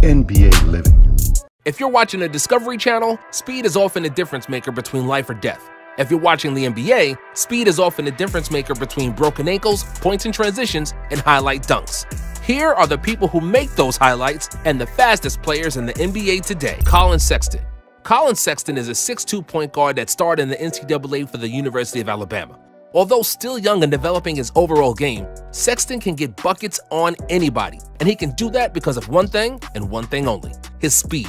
NBA living. If you're watching the Discovery Channel, speed is often a difference maker between life or death. If you're watching the NBA, speed is often a difference maker between broken ankles, points and transitions, and highlight dunks. Here are the people who make those highlights and the fastest players in the NBA today. Collin Sexton. Collin Sexton is a 6'2" point guard that starred in the NCAA for the University of Alabama. Although still young and developing his overall game, Sexton can get buckets on anybody, and he can do that because of one thing and one thing only: his speed.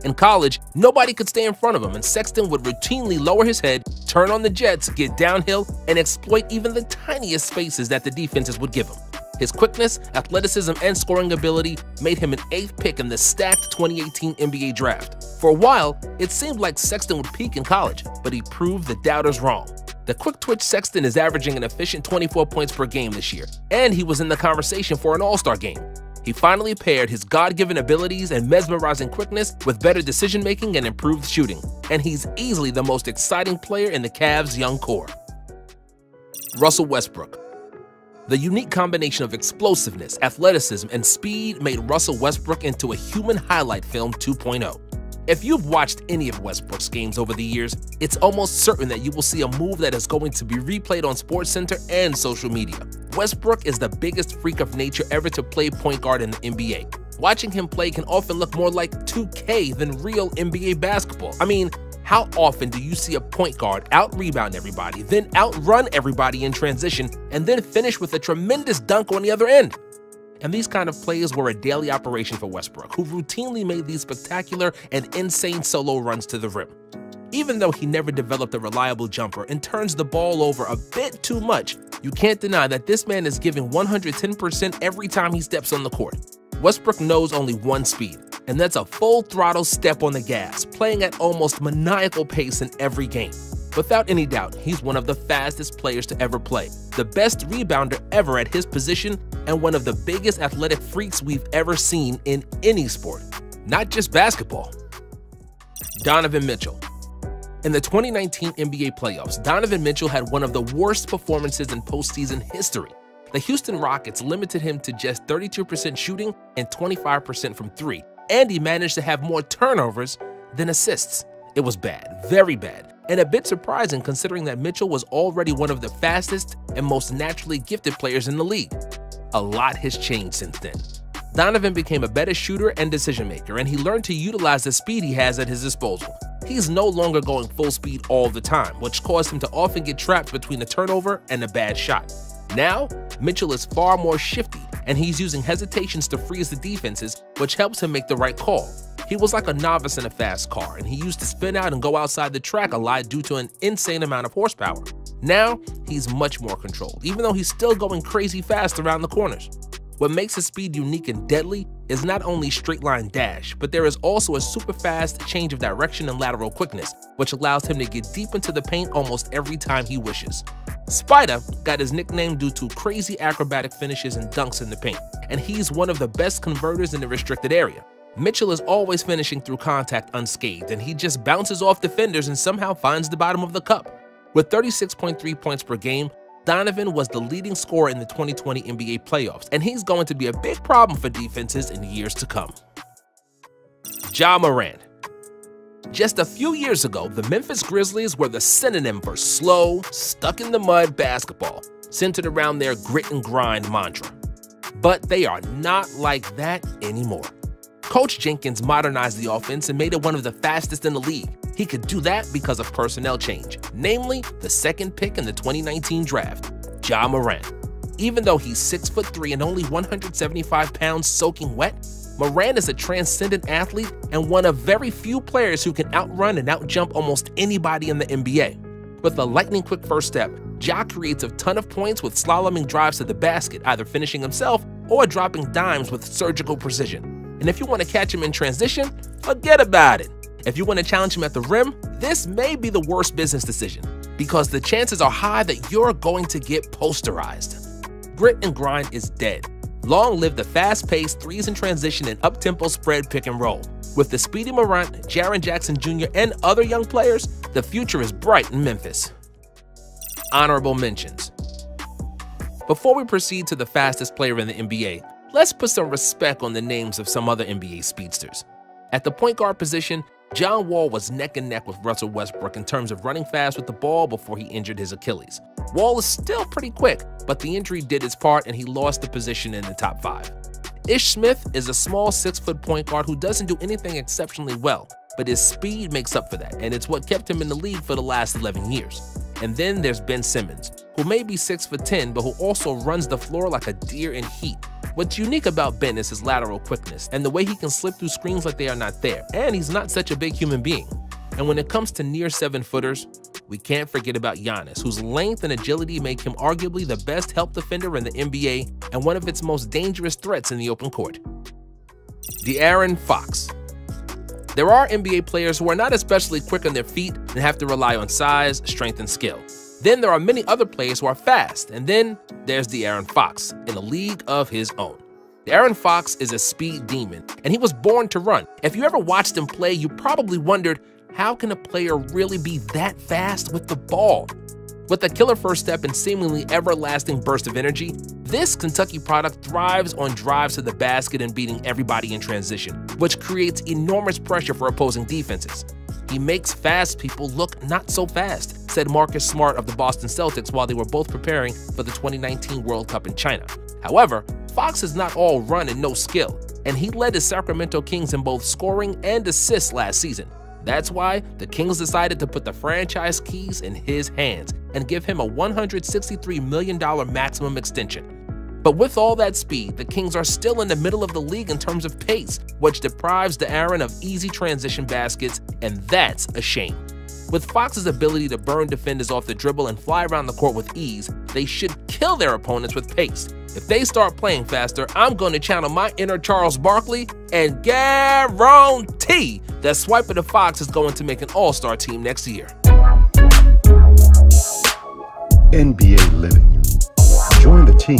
In college, nobody could stay in front of him, and Sexton would routinely lower his head, turn on the jets, get downhill, and exploit even the tiniest spaces that the defenses would give him. His quickness, athleticism, and scoring ability made him an 8th pick in the stacked 2018 NBA draft. For a while, it seemed like Sexton would peak in college, but he proved the doubters wrong. The quick-twitch Sexton is averaging an efficient 24 points per game this year, and he was in the conversation for an All-Star game. He finally paired his God-given abilities and mesmerizing quickness with better decision-making and improved shooting, and he's easily the most exciting player in the Cavs' young core. Russell Westbrook. The unique combination of explosiveness, athleticism, and speed made Russell Westbrook into a human highlight film 2.0. If you've watched any of Westbrook's games over the years, it's almost certain that you will see a move that is going to be replayed on SportsCenter and social media. Westbrook is the biggest freak of nature ever to play point guard in the NBA. Watching him play can often look more like 2K than real NBA basketball. I mean, how often do you see a point guard out-rebound everybody, then outrun everybody in transition, and then finish with a tremendous dunk on the other end? And these kind of plays were a daily operation for Westbrook, who routinely made these spectacular and insane solo runs to the rim. Even though he never developed a reliable jumper and turns the ball over a bit too much, you can't deny that this man is giving 110% every time he steps on the court. Westbrook knows only one speed, and that's a full throttle step on the gas, playing at almost maniacal pace in every game. Without any doubt, he's one of the fastest players to ever play, the best rebounder ever at his position, and one of the biggest athletic freaks we've ever seen in any sport, not just basketball. Donovan Mitchell. In the 2019 NBA playoffs, Donovan Mitchell had one of the worst performances in postseason history. The Houston Rockets limited him to just 32% shooting and 25% from three, and he managed to have more turnovers than assists. It was bad, very bad, and a bit surprising considering that Mitchell was already one of the fastest and most naturally gifted players in the league. A lot has changed since then. Donovan became a better shooter and decision maker, and he learned to utilize the speed he has at his disposal. He's no longer going full speed all the time, which caused him to often get trapped between a turnover and a bad shot. Now, Mitchell is far more shifty, and he's using hesitations to freeze the defenses, which helps him make the right call. He was like a novice in a fast car, and he used to spin out and go outside the track a lot due to an insane amount of horsepower. Now, he's much more controlled, even though he's still going crazy fast around the corners. What makes his speed unique and deadly is not only straight line dash, but there is also a super fast change of direction and lateral quickness, which allows him to get deep into the paint almost every time he wishes. Spider got his nickname due to crazy acrobatic finishes and dunks in the paint, and he's one of the best converters in the restricted area. Mitchell is always finishing through contact unscathed, and he just bounces off defenders and somehow finds the bottom of the cup. With 36.3 points per game, Donovan was the leading scorer in the 2020 NBA playoffs, and he's going to be a big problem for defenses in years to come. Ja Morant. Just a few years ago, the Memphis Grizzlies were the synonym for slow, stuck-in-the-mud basketball, centered around their grit and grind mantra. But they are not like that anymore. Coach Jenkins modernized the offense and made it one of the fastest in the league. He could do that because of personnel change, namely the second pick in the 2019 draft, Ja Morant. Even though he's 6'3" and only 175 pounds soaking wet, Morant is a transcendent athlete and one of very few players who can outrun and outjump almost anybody in the NBA. With a lightning-quick first step, Ja creates a ton of points with slaloming drives to the basket, either finishing himself or dropping dimes with surgical precision. And if you want to catch him in transition, forget about it. If you want to challenge him at the rim, this may be the worst business decision, because the chances are high that you're going to get posterized. Grit and grind is dead. Long live the fast-paced threes in transition and up-tempo spread pick and roll. With the speedy Morant, Jaren Jackson Jr., and other young players, the future is bright in Memphis. Honorable mentions. Before we proceed to the fastest player in the NBA, let's put some respect on the names of some other NBA speedsters. At the point guard position, John Wall was neck and neck with Russell Westbrook in terms of running fast with the ball before he injured his Achilles. Wall is still pretty quick, but the injury did its part and he lost the position in the top 5. Ish Smith is a small 6-foot point guard who doesn't do anything exceptionally well, but his speed makes up for that, and it's what kept him in the league for the last 11 years. And then there's Ben Simmons, who may be 6'10", but who also runs the floor like a deer in heat. What's unique about Ben is his lateral quickness and the way he can slip through screens like they are not there, and he's not such a big human being. And when it comes to near 7-footers, we can't forget about Giannis, whose length and agility make him arguably the best help defender in the NBA and one of its most dangerous threats in the open court. De'Aaron Fox. There are NBA players who are not especially quick on their feet and have to rely on size, strength, and skill. Then there are many other players who are fast, and then there's De'Aaron Fox in a league of his own. De'Aaron Fox is a speed demon, and he was born to run. If you ever watched him play, you probably wondered, how can a player really be that fast with the ball? With a killer first step and seemingly everlasting burst of energy, this Kentucky product thrives on drives to the basket and beating everybody in transition, which creates enormous pressure for opposing defenses. He makes fast people look not so fast, said Marcus Smart of the Boston Celtics while they were both preparing for the 2019 World Cup in China. However, Fox is not all run and no skill, and he led the Sacramento Kings in both scoring and assists last season. That's why the Kings decided to put the franchise keys in his hands and give him a $163 million maximum extension. But with all that speed, the Kings are still in the middle of the league in terms of pace, which deprives De'Aaron of easy transition baskets, and that's a shame. With Fox's ability to burn defenders off the dribble and fly around the court with ease, they should kill their opponents with pace. If they start playing faster, I'm going to channel my inner Charles Barkley and guarantee that Swiper the Fox is going to make an all-star team next year. NBA Living. Join the team.